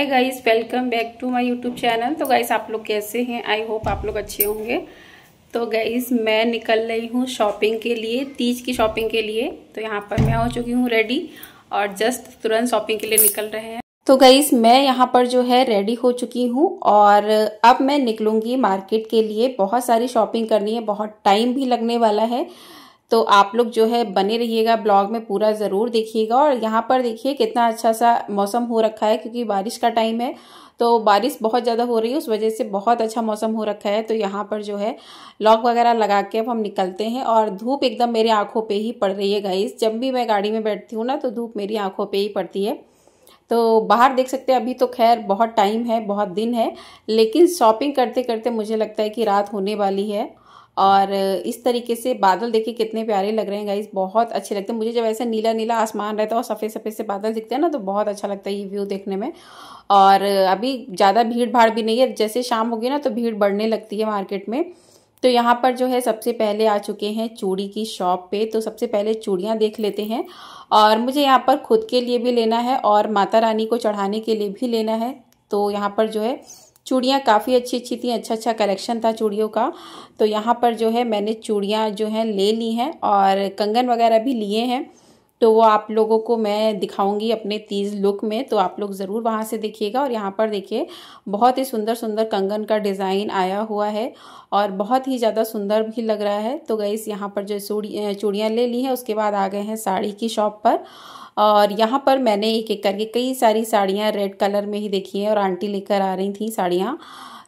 Hi guys, welcome back to my YouTube channel. तो guys आप लोग कैसे हैं? आई होप आप लोग अच्छे होंगे। तो गाइस मैं निकल रही हूँ शॉपिंग के लिए, तीज की शॉपिंग के लिए। तो यहाँ पर मैं हो चुकी हूँ रेडी और जस्ट तुरंत शॉपिंग के लिए निकल रहे हैं। तो गाइस मैं यहाँ पर जो है रेडी हो चुकी हूँ और अब मैं निकलूंगी मार्केट के लिए। बहुत सारी शॉपिंग करनी है, बहुत टाइम भी लगने वाला है। तो आप लोग जो है बने रहिएगा, ब्लॉग में पूरा ज़रूर देखिएगा। और यहाँ पर देखिए कितना अच्छा सा मौसम हो रखा है, क्योंकि बारिश का टाइम है तो बारिश बहुत ज़्यादा हो रही है, उस वजह से बहुत अच्छा मौसम हो रखा है। तो यहाँ पर जो है लॉक वगैरह लगा के अब हम निकलते हैं। और धूप एकदम मेरी आंखों पे ही पड़ रही है गाइस। जब भी मैं गाड़ी में बैठती हूँ ना तो धूप मेरी आंखों पे ही पड़ती है। तो बाहर देख सकते हैं, अभी तो खैर बहुत टाइम है, बहुत दिन है, लेकिन शॉपिंग करते करते मुझे लगता है कि रात होने वाली है। और इस तरीके से बादल देखिए कितने प्यारे लग रहे हैं गाइस, बहुत अच्छे लगते हैं मुझे। जब ऐसे नीला नीला आसमान रहता है और सफ़ेद सफ़ेद से बादल दिखते हैं ना, तो बहुत अच्छा लगता है ये व्यू देखने में। और अभी ज़्यादा भीड़ भाड़ भी नहीं है, जैसे शाम होगी ना तो भीड़ बढ़ने लगती है मार्केट में। तो यहाँ पर जो है सबसे पहले आ चुके हैं चूड़ी की शॉप पे। तो सबसे पहले चूड़ियाँ देख लेते हैं। और मुझे यहाँ पर खुद के लिए भी लेना है और माता रानी को चढ़ाने के लिए भी लेना है। तो यहाँ पर जो है चूड़ियाँ काफ़ी अच्छी अच्छी थी, अच्छा अच्छा कलेक्शन था चूड़ियों का। तो यहाँ पर जो है मैंने चूड़ियाँ जो हैं ले ली हैं और कंगन वगैरह भी लिए हैं। तो वो आप लोगों को मैं दिखाऊंगी अपने तीज लुक में, तो आप लोग ज़रूर वहाँ से देखिएगा। और यहाँ पर देखिए बहुत ही सुंदर सुंदर कंगन का डिज़ाइन आया हुआ है और बहुत ही ज़्यादा सुंदर भी लग रहा है। तो गाइस यहाँ पर जो चूड़ियाँ ले ली हैं, उसके बाद आ गए हैं साड़ी की शॉप पर। और यहाँ पर मैंने एक एक करके कई सारी साड़ियाँ रेड कलर में ही देखी हैं और आंटी लेकर आ रही थी साड़ियाँ।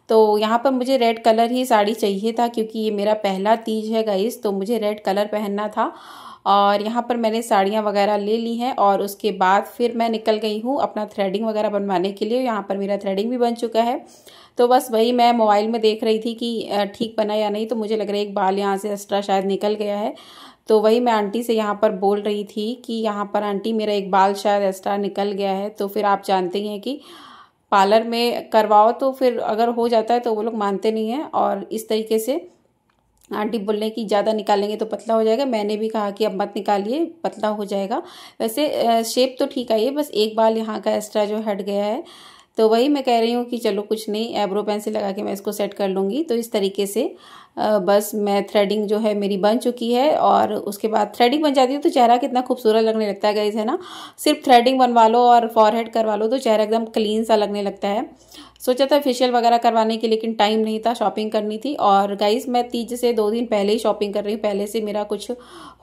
तो यहाँ पर मुझे रेड कलर ही साड़ी चाहिए था, क्योंकि ये मेरा पहला तीज है गाइस, तो मुझे रेड कलर पहनना था। और यहाँ पर मैंने साड़ियाँ वगैरह ले ली हैं और उसके बाद फिर मैं निकल गई हूँ अपना थ्रेडिंग वगैरह बनवाने के लिए। यहाँ पर मेरा थ्रेडिंग भी बन चुका है। तो बस वही मैं मोबाइल में देख रही थी कि ठीक बना या नहीं। तो मुझे लग रहा है एक बाल यहाँ से एक्स्ट्रा शायद निकल गया है। तो वही मैं आंटी से यहाँ पर बोल रही थी कि यहाँ पर आंटी मेरा एक बाल शायद एक्स्ट्रा निकल गया है। तो फिर आप जानते ही हैं कि पार्लर में करवाओ तो फिर अगर हो जाता है तो वो लोग मानते नहीं हैं। और इस तरीके से आंटी बोल रहे कि ज़्यादा निकालेंगे तो पतला हो जाएगा। मैंने भी कहा कि अब मत निकालिए, पतला हो जाएगा। वैसे शेप तो ठीक आई है, बस एक बाल यहाँ का एक्स्ट्रा जो हट गया है। तो वही मैं कह रही हूँ कि चलो कुछ नहीं, एब्रो पेंसिल लगा के मैं इसको सेट कर लूँगी। तो इस तरीके से बस मैं थ्रेडिंग जो है मेरी बन चुकी है। और उसके बाद थ्रेडिंग बन जाती है तो चेहरा कितना खूबसूरत लगने लगता है गाइस, है ना। सिर्फ थ्रेडिंग बनवा लो और फॉरहेड करवा लो तो चेहरा एकदम क्लीन सा लगने लगता है। सोचा था फेशियल वगैरह करवाने की, लेकिन टाइम नहीं था, शॉपिंग करनी थी। और गाइस मैं तीज से 2 दिन पहले ही शॉपिंग कर रही हूँ, पहले से मेरा कुछ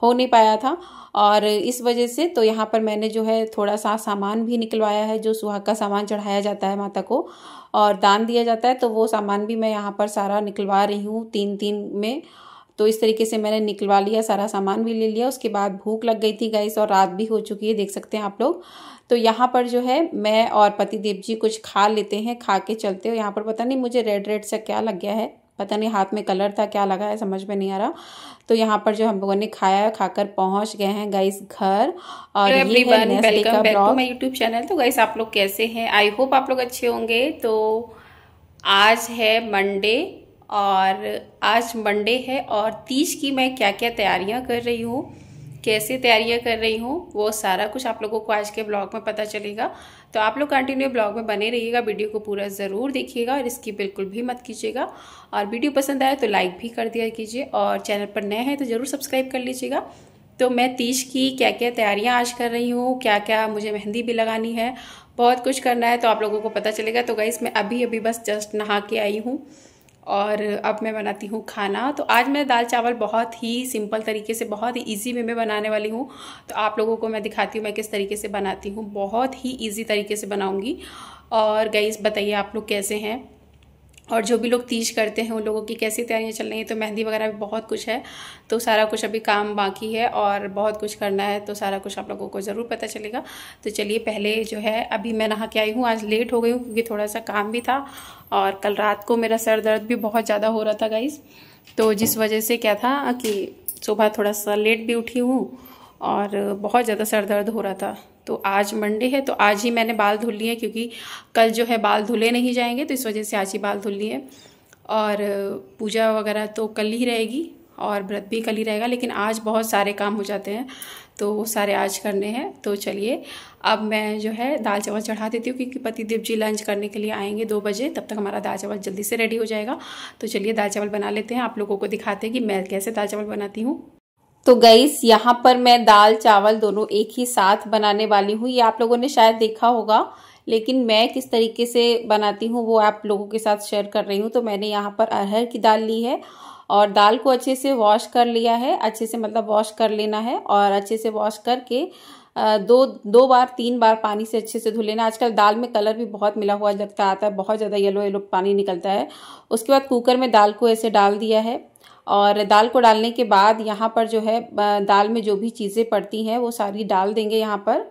हो नहीं पाया था और इस वजह से। तो यहाँ पर मैंने जो है थोड़ा सा सामान भी निकलवाया है, जो सुहाग का सामान चढ़ाया जाता है माता को और दान दिया जाता है। तो वो सामान भी मैं यहाँ पर सारा निकलवा रही हूँ 3-3 में। तो इस तरीके से मैंने निकलवा लिया, सारा सामान भी ले लिया। उसके बाद भूख लग गई थी गाइस और रात भी हो चुकी है, देख सकते हैं आप लोग। तो यहाँ पर जो है मैं और पतिदेव जी कुछ खा लेते हैं, खा के चलते हो। यहाँ पर पता नहीं मुझे रेड रेड से क्या लग गया है, पता नहीं हाथ में कलर था क्या लगा है, समझ में नहीं आ रहा। तो यहाँ पर जो हम लोगों ने खाया, खाकर पहुँच गए हैं गाइस घर। और ये है welcome back to my YouTube channel. तो गाइस आप लोग कैसे हैं? आई होप आप लोग अच्छे होंगे। तो आज है मंडे और तीज की मैं क्या क्या तैयारियां कर रही हूँ, कैसे तैयारियां कर रही हूँ, वो सारा कुछ आप लोगों को आज के ब्लॉग में पता चलेगा। तो आप लोग कंटिन्यू ब्लॉग में बने रहिएगा, वीडियो को पूरा ज़रूर देखिएगा और इसकी बिल्कुल भी मत कीजिएगा। और वीडियो पसंद आए तो लाइक भी कर दिया कीजिए और चैनल पर नए हैं तो ज़रूर सब्सक्राइब कर लीजिएगा। तो मैं तीज की क्या क्या तैयारियां आज कर रही हूँ, क्या क्या मुझे मेहंदी भी लगानी है, बहुत कुछ करना है, तो आप लोगों को पता चलेगा। तो गाइस मैं अभी बस जस्ट नहा के आई हूँ और अब मैं बनाती हूँ खाना। तो आज मैं दाल चावल बहुत ही सिंपल तरीके से, बहुत ही इजी वे में बनाने वाली हूँ। तो आप लोगों को मैं दिखाती हूँ मैं किस तरीके से बनाती हूँ, बहुत ही इजी तरीके से बनाऊँगी। और गाइस बताइए आप लोग कैसे हैं, और जो भी लोग तीज करते हैं उन लोगों की कैसी तैयारियां चल रही हैं। तो मेहंदी वगैरह भी बहुत कुछ है, तो सारा कुछ अभी काम बाकी है और बहुत कुछ करना है, तो सारा कुछ आप लोगों को ज़रूर पता चलेगा। तो चलिए पहले जो है अभी मैं नहा के आई हूँ। आज लेट हो गई हूँ क्योंकि थोड़ा सा काम भी था और कल रात को मेरा सर दर्द भी बहुत ज़्यादा हो रहा था गाइस। तो जिस वजह से क्या था कि सुबह थोड़ा सा लेट भी उठी हूँ और बहुत ज़्यादा सर दर्द हो रहा था। तो आज मंडे है तो आज ही मैंने बाल धुल लिए, क्योंकि कल जो है बाल धुले नहीं जाएंगे, तो इस वजह से आज ही बाल धुल लिए। और पूजा वगैरह तो कल ही रहेगी और व्रत भी कल ही रहेगा, लेकिन आज बहुत सारे काम हो जाते हैं। तो वो सारे आज करने हैं। तो चलिए अब मैं जो है दाल चावल चढ़ा देती हूँ, क्योंकि पतिदेव जी लंच करने के लिए आएंगे 2 बजे, तब तक हमारा दाल चावल जल्दी से रेडी हो जाएगा। तो चलिए दाल चावल बना लेते हैं, आप लोगों को दिखाते हैं कि मैं कैसे दाल चावल बनाती हूँ। तो गाइस यहाँ पर मैं दाल चावल दोनों एक ही साथ बनाने वाली हूँ। ये आप लोगों ने शायद देखा होगा, लेकिन मैं किस तरीके से बनाती हूँ वो आप लोगों के साथ शेयर कर रही हूँ। तो मैंने यहाँ पर अरहर की दाल ली है और दाल को अच्छे से वॉश कर लिया है। अच्छे से मतलब वॉश कर लेना है और अच्छे से वॉश करके दो बार 3 बार पानी से अच्छे से धुल लेना। आजकल दाल में कलर भी बहुत मिला हुआ लगता आता है, बहुत ज़्यादा येलो येलो पानी निकलता है। उसके बाद कुकर में दाल को ऐसे डाल दिया है और दाल को डालने के बाद यहाँ पर जो है दाल में जो भी चीज़ें पड़ती हैं वो सारी डाल देंगे यहाँ पर।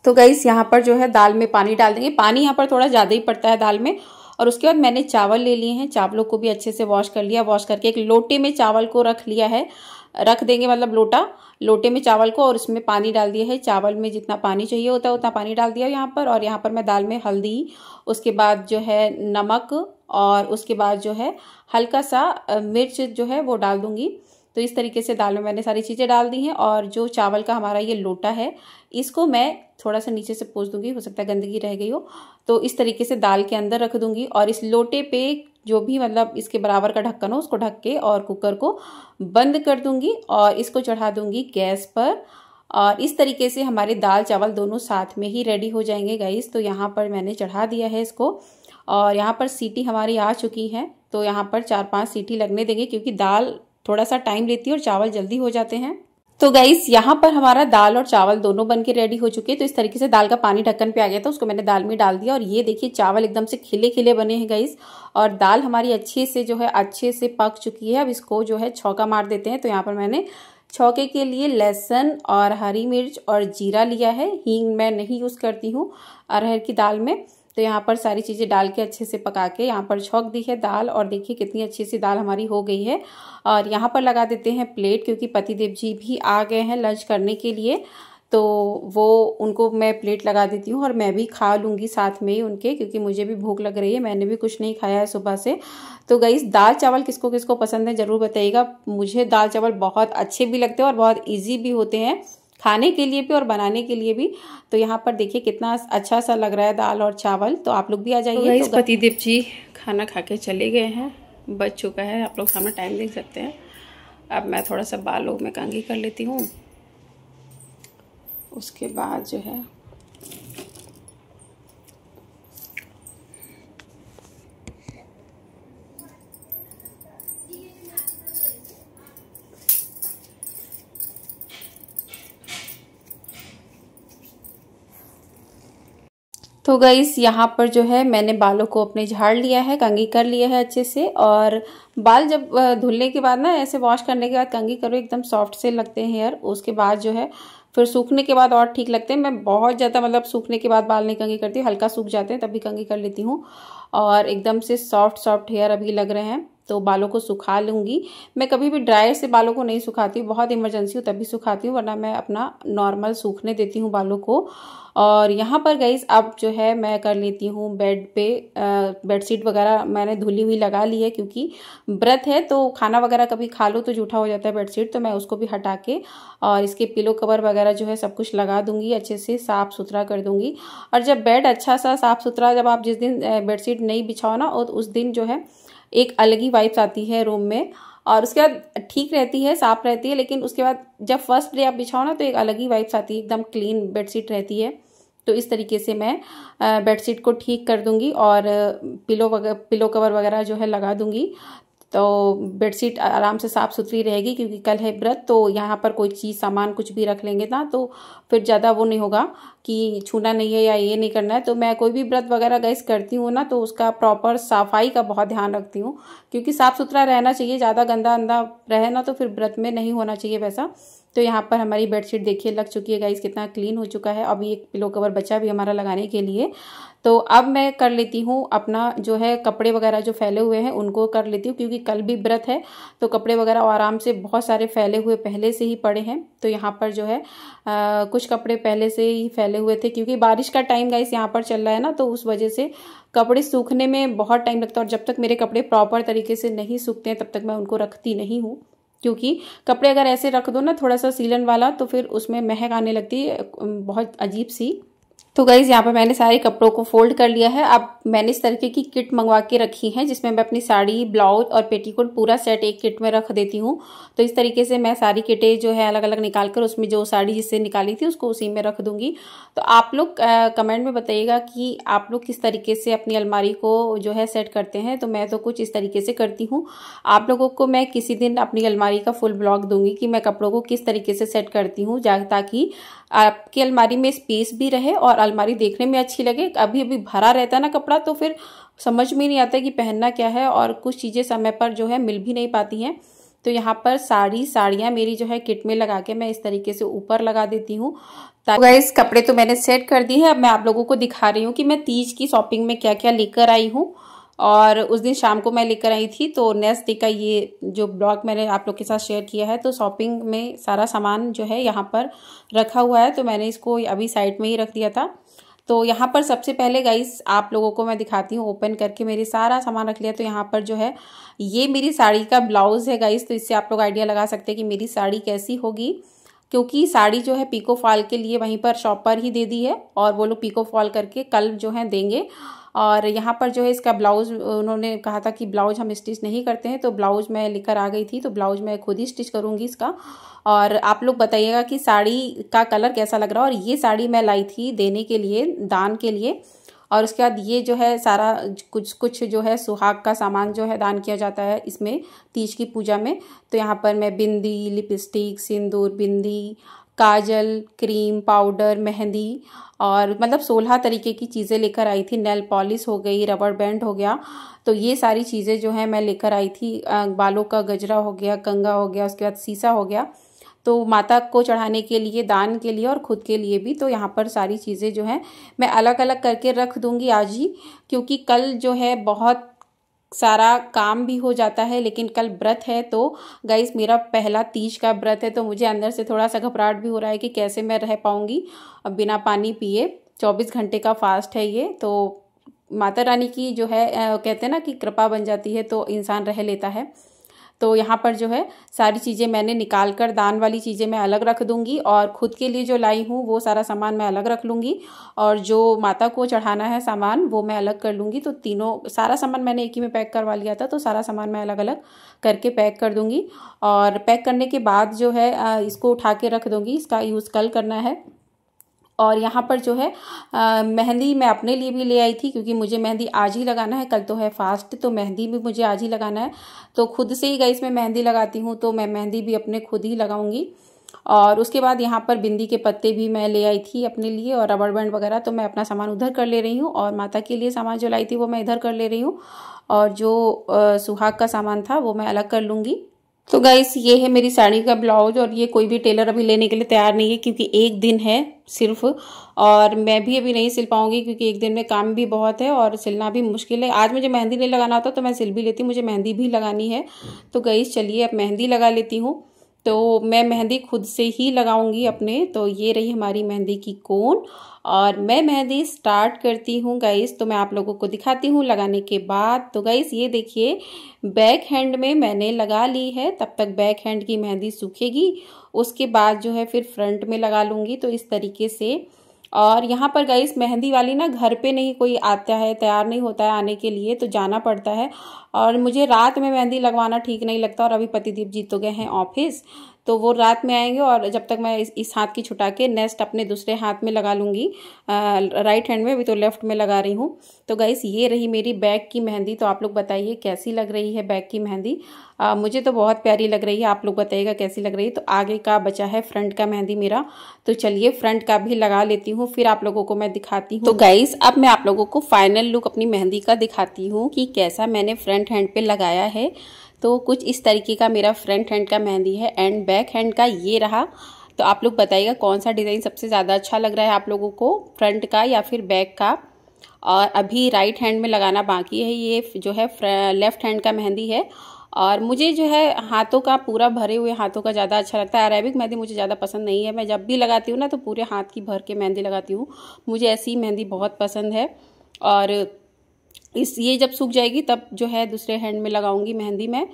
तो गाइस यहाँ पर जो है दाल में पानी डाल देंगे। पानी यहाँ पर थोड़ा ज़्यादा ही पड़ता है दाल में। और उसके बाद मैंने चावल ले लिए हैं, चावलों को भी अच्छे से वॉश कर लिया। वॉश करके एक लोटे में चावल को रख लिया है, रख देंगे मतलब लोटे में चावल को, और उसमें पानी डाल दिया है। चावल में जितना पानी चाहिए होता है उतना पानी डाल दिया यहाँ पर। और यहाँ पर मैं दाल में हल्दी, उसके बाद जो है नमक, और उसके बाद जो है हल्का सा मिर्च जो है वो डाल दूंगी। तो इस तरीके से दाल में मैंने सारी चीज़ें डाल दी हैं। और जो चावल का हमारा ये लोटा है इसको मैं थोड़ा सा नीचे से पोंछ दूंगी, हो सकता है गंदगी रह गई हो। तो इस तरीके से दाल के अंदर रख दूंगी और इस लोटे पे जो भी मतलब इसके बराबर का ढक्कन हो उसको ढक के और कुकर को बंद कर दूंगी और इसको चढ़ा दूंगी गैस पर। और इस तरीके से हमारे दाल चावल दोनों साथ में ही रेडी हो जाएंगे गाइस। तो यहाँ पर मैंने चढ़ा दिया है इसको और यहाँ पर सीटी हमारी आ चुकी है। तो यहाँ पर 4-5 सीटी लगने देंगे, क्योंकि दाल थोड़ा सा टाइम लेती है और चावल जल्दी हो जाते हैं। तो गाइस यहाँ पर हमारा दाल और चावल दोनों बन के रेडी हो चुके हैं। तो इस तरीके से दाल का पानी ढक्कन पे आ गया था, उसको मैंने दाल में डाल दिया और ये देखिए चावल एकदम से खिले खिले बने हैं गाइस। और दाल हमारी अच्छे से जो है अच्छे से पक चुकी है। अब इसको जो है छौंका मार देते हैं। तो यहाँ पर मैंने छौंके के लिए लहसुन और हरी मिर्च और जीरा लिया है। हींग मैं नहीं यूज़ करती हूँ अरहर की दाल में। तो यहाँ पर सारी चीज़ें डाल के अच्छे से पका के यहाँ पर छौंक दी है दाल, और देखिए कितनी अच्छी सी दाल हमारी हो गई है। और यहाँ पर लगा देते हैं प्लेट, क्योंकि पतिदेव जी भी आ गए हैं लंच करने के लिए। तो वो उनको मैं प्लेट लगा देती हूँ और मैं भी खा लूँगी साथ में ही उनके, क्योंकि मुझे भी भूख लग रही है, मैंने भी कुछ नहीं खाया है सुबह से। तो गाइस दाल चावल किसको किसको पसंद है ज़रूर बताइएगा। मुझे दाल चावल बहुत अच्छे भी लगते हैं और बहुत ईजी भी होते हैं खाने के लिए भी और बनाने के लिए भी। तो यहाँ पर देखिए कितना अच्छा सा लग रहा है दाल और चावल। तो आप लोग भी आ जाइए। तो पतिदेव जी खाना खा के चले गए हैं, बच चुका है, आप लोग सामने टाइम देख सकते हैं। अब मैं थोड़ा सा बालों में कंघी कर लेती हूँ, उसके बाद जो है तो गाइस यहाँ पर जो है मैंने बालों को अपने झाड़ लिया है, कंघी कर लिया है अच्छे से। और बाल जब धुलने के बाद ना ऐसे वॉश करने के बाद कंघी करो एकदम सॉफ्ट से लगते हैं हेयर। उसके बाद जो है फिर सूखने के बाद और ठीक लगते हैं। मैं बहुत ज़्यादा मतलब सूखने के बाद बाल नहीं कंघी करती, हल्का सूख जाते हैं तभी कंघी कर लेती हूँ। और एकदम से सॉफ्ट हेयर अभी लग रहे हैं, तो बालों को सुखा लूँगी। मैं कभी भी ड्रायर से बालों को नहीं सुखाती हूँ, बहुत इमरजेंसी हो तभी सुखाती हूँ, वरना मैं अपना नॉर्मल सूखने देती हूँ बालों को। और यहाँ पर गाइस अब जो है मैं कर लेती हूँ बेड पे बेडशीट वगैरह मैंने धुली हुई लगा ली है, क्योंकि व्रत है तो खाना वगैरह कभी खा लो तो जूठा हो जाता है बेडशीट। तो मैं उसको भी हटा के और इसके पिलो कवर वगैरह जो है सब कुछ लगा दूंगी, अच्छे से साफ़ सुथरा कर दूंगी। और जब बेड अच्छा सा साफ़ सुथरा, जब आप जिस दिन बेडशीट नहीं बिछाओ ना, और उस दिन जो है एक अलग ही वाइब्स आती है रूम में। और उसके बाद ठीक रहती है, साफ रहती है, लेकिन उसके बाद जब फर्स्ट डे आप बिछाओ ना तो एक अलग ही वाइब्स आती है, एकदम क्लीन बेडशीट रहती है। तो इस तरीके से मैं बेडशीट को ठीक कर दूंगी और पिलो कवर वगैरह जो है लगा दूंगी। तो बेडशीट आराम से साफ़ सुथरी रहेगी, क्योंकि कल है व्रत। तो यहाँ पर कोई चीज़ सामान कुछ भी रख लेंगे ना तो फिर ज़्यादा वो नहीं होगा कि छूना नहीं है या ये नहीं करना है। तो मैं कोई भी व्रत वगैरह गैस करती हूँ ना तो उसका प्रॉपर सफाई का बहुत ध्यान रखती हूँ, क्योंकि साफ़ सुथरा रहना चाहिए। ज़्यादा गंदा अंदा रहे ना तो फिर व्रत में नहीं होना चाहिए वैसा। तो यहाँ पर हमारी बेडशीट देखिए लग चुकी है गाइस, कितना क्लीन हो चुका है। अभी एक पिलो कवर बचा भी हमारा लगाने के लिए। तो अब मैं कर लेती हूँ अपना जो है कपड़े वगैरह जो फैले हुए हैं उनको कर लेती हूँ, क्योंकि कल भी व्रत है। तो कपड़े वगैरह आराम से बहुत सारे फैले हुए पहले से ही पड़े हैं। तो यहाँ पर जो है कुछ कपड़े पहले से ही फैले हुए थे, क्योंकि बारिश का टाइम गाइस यहाँ पर चल रहा है ना, तो उस वजह से कपड़े सूखने में बहुत टाइम लगता है। और जब तक मेरे कपड़े प्रॉपर तरीके से नहीं सूखते हैं तब तक मैं उनको रखती नहीं हूँ। क्योंकि कपड़े अगर ऐसे रख दो ना थोड़ा सा सीलन वाला तो फिर उसमें महक आने लगती है बहुत अजीब सी। तो गाइज़ यहाँ पर मैंने सारे कपड़ों को फोल्ड कर लिया है। अब मैंने इस तरीके की किट मंगवा के रखी है जिसमें मैं अपनी साड़ी, ब्लाउज और पेटीकोट पूरा सेट एक किट में रख देती हूँ। तो इस तरीके से मैं सारी किटें जो है अलग अलग निकाल कर उसमें जो साड़ी जिससे निकाली थी उसको उसी में रख दूंगी। तो आप लोग कमेंट में बताइएगा कि आप लोग किस तरीके से अपनी अलमारी को जो है सेट करते हैं। तो मैं तो कुछ इस तरीके से करती हूँ। आप लोगों को मैं किसी दिन अपनी अलमारी का फुल ब्लॉग दूंगी कि मैं कपड़ों को किस तरीके से सेट करती हूँ, ताकि आपकी अलमारी में स्पेस भी रहे और अलमारी देखने में अच्छी लगे। अभी अभी भरा रहता है ना कपड़ा तो फिर समझ में नहीं आता कि पहनना क्या है और कुछ चीज़ें समय पर जो है मिल भी नहीं पाती हैं। तो यहाँ पर साड़ियाँ मेरी जो है किट में लगा के मैं इस तरीके से ऊपर लगा देती हूँ। तो गाइस कपड़े तो मैंने सेट कर दिए हैं। अब मैं आप लोगों को दिखा रही हूँ कि मैं तीज की शॉपिंग में क्या क्या लेकर आई हूँ। और उस दिन शाम को मैं लेकर आई थी। तो नेक्स्ट डे का ये जो ब्लॉग मैंने आप लोग के साथ शेयर किया है। तो शॉपिंग में सारा सामान जो है यहाँ पर रखा हुआ है, तो मैंने इसको अभी साइड में ही रख दिया था। तो यहाँ पर सबसे पहले गाइस आप लोगों को मैं दिखाती हूँ ओपन करके मेरे सारा सामान रख लिया। तो यहाँ पर जो है ये मेरी साड़ी का ब्लाउज है गाइस। तो इससे आप लोग आइडिया लगा सकते हैं कि मेरी साड़ी कैसी होगी, क्योंकि साड़ी जो है पीको फॉल के लिए वहीं पर शॉप पर ही दे दी है और वो लोग पीको फॉल करके कल जो है देंगे। और यहाँ पर जो है इसका ब्लाउज उन्होंने कहा था कि ब्लाउज हम स्टिच नहीं करते हैं, तो ब्लाउज मैं लेकर आ गई थी। तो ब्लाउज मैं खुद ही स्टिच करूँगी इसका। और आप लोग बताइएगा कि साड़ी का कलर कैसा लग रहा है। और ये साड़ी मैं लाई थी देने के लिए, दान के लिए। और उसके बाद ये जो है सारा कुछ जो है सुहाग का सामान जो है दान किया जाता है इसमें तीज की पूजा में। तो यहाँ पर मैं बिंदी, लिपस्टिक, सिंदूर, बिंदी, काजल, क्रीम, पाउडर, मेहंदी और मतलब 16 तरीके की चीज़ें लेकर आई थी। नेल पॉलिश हो गई, रबड़ बैंड हो गया। तो ये सारी चीज़ें जो है मैं लेकर आई थी। बालों का गजरा हो गया, कंघा हो गया, उसके बाद शीशा हो गया। तो माता को चढ़ाने के लिए, दान के लिए और खुद के लिए भी। तो यहाँ पर सारी चीज़ें जो हैं मैं अलग अलग करके रख दूँगी आज ही, क्योंकि कल जो है बहुत सारा काम भी हो जाता है। लेकिन कल व्रत है, तो गाइस मेरा पहला तीज का व्रत है। तो मुझे अंदर से थोड़ा सा घबराहट भी हो रहा है कि कैसे मैं रह पाऊँगी बिना पानी पिए। 24 घंटे का फास्ट है ये। तो माता रानी की जो है कहते हैं ना कि कृपा बन जाती है तो इंसान रह लेता है। तो यहाँ पर जो है सारी चीज़ें मैंने निकाल कर, दान वाली चीज़ें मैं अलग रख दूंगी और खुद के लिए जो लाई हूँ वो सारा सामान मैं अलग रख लूँगी। और जो माता को चढ़ाना है सामान वो मैं अलग कर लूँगी। तो तीनों सारा सामान मैंने एक ही में पैक करवा लिया था। तो सारा सामान मैं अलग अलग करके पैक कर दूँगी। और पैक करने के बाद जो है इसको उठा के रख दूँगी, इसका यूज़ कल करना है। और यहाँ पर जो है मेहंदी मैं अपने लिए भी ले आई थी, क्योंकि मुझे मेहंदी आज ही लगाना है। कल तो है फास्ट, तो मेहंदी भी मुझे आज ही लगाना है। तो खुद से ही गाइस मैं मेहंदी लगाती हूँ, तो मैं मेहंदी भी अपने खुद ही लगाऊंगी। और उसके बाद यहाँ पर बिंदी के पत्ते भी मैं ले आई थी अपने लिए और रबड़ बैंड वगैरह। तो मैं अपना सामान उधर कर ले रही हूँ और माता के लिए सामान जो लाई थी वो मैं इधर कर ले रही हूँ। और जो सुहाग का सामान था वो मैं अलग कर लूँगी। तो गाइस ये है मेरी साड़ी का ब्लाउज। और ये कोई भी टेलर अभी लेने के लिए तैयार नहीं है, क्योंकि एक दिन है सिर्फ। और मैं भी अभी नहीं सिल पाऊंगी, क्योंकि एक दिन में काम भी बहुत है और सिलना भी मुश्किल है। आज मुझे मेहंदी नहीं लगाना होता तो मैं सिल भी लेती, मुझे मेहंदी भी लगानी है। तो गाइस चलिए अब मेहंदी लगा लेती हूँ। तो मैं मेहंदी खुद से ही लगाऊंगी अपने। तो ये रही हमारी मेहंदी की कोन और मैं मेहंदी स्टार्ट करती हूँ गाइस। तो मैं आप लोगों को दिखाती हूँ लगाने के बाद। तो गाइस ये देखिए बैक हैंड में मैंने लगा ली है। तब तक बैक हैंड की मेहंदी सूखेगी, उसके बाद जो है फिर फ्रंट में लगा लूँगी। तो इस तरीके से। और यहाँ पर गाइस मेहंदी वाली ना घर पे नहीं कोई आता है, तैयार नहीं होता है आने के लिए, तो जाना पड़ता है। और मुझे रात में मेहंदी लगवाना ठीक नहीं लगता। और अभी पतिदेव जी तो गए हैं ऑफिस, तो वो रात में आएंगे। और जब तक मैं इस हाथ की छुटा के नेक्स्ट अपने दूसरे हाथ में लगा लूँगी, राइट हैंड में। अभी तो लेफ्ट में लगा रही हूँ। तो गाइस ये रही मेरी बैक की मेहंदी। तो आप लोग बताइए कैसी लग रही है बैक की मेहंदी। मुझे तो बहुत प्यारी लग रही है, आप लोग बताइएगा कैसी लग रही है। तो आगे का बचा है फ्रंट का मेहंदी मेरा। तो चलिए फ्रंट का भी लगा लेती हूँ, फिर आप लोगों को मैं दिखाती हूँ। तो गाइस अब मैं आप लोगों को फाइनल लुक अपनी मेहंदी का दिखाती हूँ कि कैसा मैंने फ्रंट हैंड पे लगाया है। तो कुछ इस तरीके का मेरा फ्रंट हैंड का मेहंदी है एंड बैक हैंड का ये रहा। तो आप लोग बताइएगा कौन सा डिज़ाइन सबसे ज़्यादा अच्छा लग रहा है आप लोगों को, फ्रंट का या फिर बैक का। और अभी राइट हैंड में लगाना बाकी है, ये जो है लेफ्ट हैंड का मेहंदी है। और मुझे जो है हाथों का, पूरा भरे हुए हाथों का ज़्यादा अच्छा लगता है। अरेबिक मेहंदी मुझे ज़्यादा पसंद नहीं है। मैं जब भी लगाती हूँ ना तो पूरे हाथ की भर के मेहंदी लगाती हूँ, मुझे ऐसी मेहंदी बहुत पसंद है। और ये जब सूख जाएगी तब जो है दूसरे हैंड में लगाऊंगी मेहंदी में।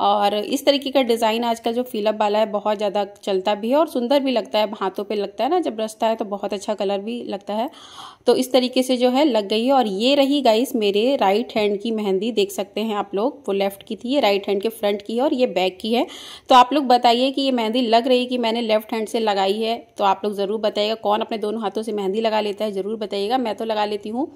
और इस तरीके का डिज़ाइन आजकल जो फिलअप वाला है बहुत ज़्यादा चलता भी है और सुंदर भी लगता है, हाथों पे लगता है ना जब रचता है तो बहुत अच्छा कलर भी लगता है। तो इस तरीके से जो है लग गई है। और ये रही गाइस मेरे राइट हैंड की मेहंदी, देख सकते हैं आप लोग, वो लेफ्ट की थी, ये राइट हैंड के फ्रंट की है और ये बैक की है। तो आप लोग बताइए कि ये मेहंदी लग रही कि मैंने लेफ्ट हैंड से लगाई है, तो आप लोग ज़रूर बताइएगा। कौन अपने दोनों हाथों से मेहंदी लगा लेता है ज़रूर बताइएगा, मैं तो लगा लेती हूँ।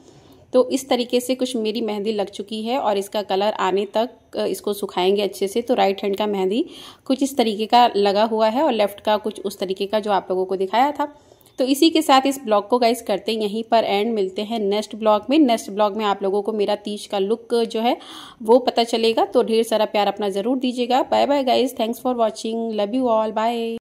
तो इस तरीके से कुछ मेरी मेहंदी लग चुकी है और इसका कलर आने तक इसको सुखाएंगे अच्छे से। तो राइट हैंड का मेहंदी कुछ इस तरीके का लगा हुआ है और लेफ्ट का कुछ उस तरीके का जो आप लोगों को दिखाया था। तो इसी के साथ इस ब्लॉग को गाइस करते हैं यहीं पर एंड। मिलते हैं नेक्स्ट ब्लॉग में। नेक्स्ट ब्लॉग में आप लोगों को मेरा तीज का लुक जो है वो पता चलेगा। तो ढेर सारा प्यार अपना ज़रूर दीजिएगा। Bye bye guys, thanks for watching, love you all, bye.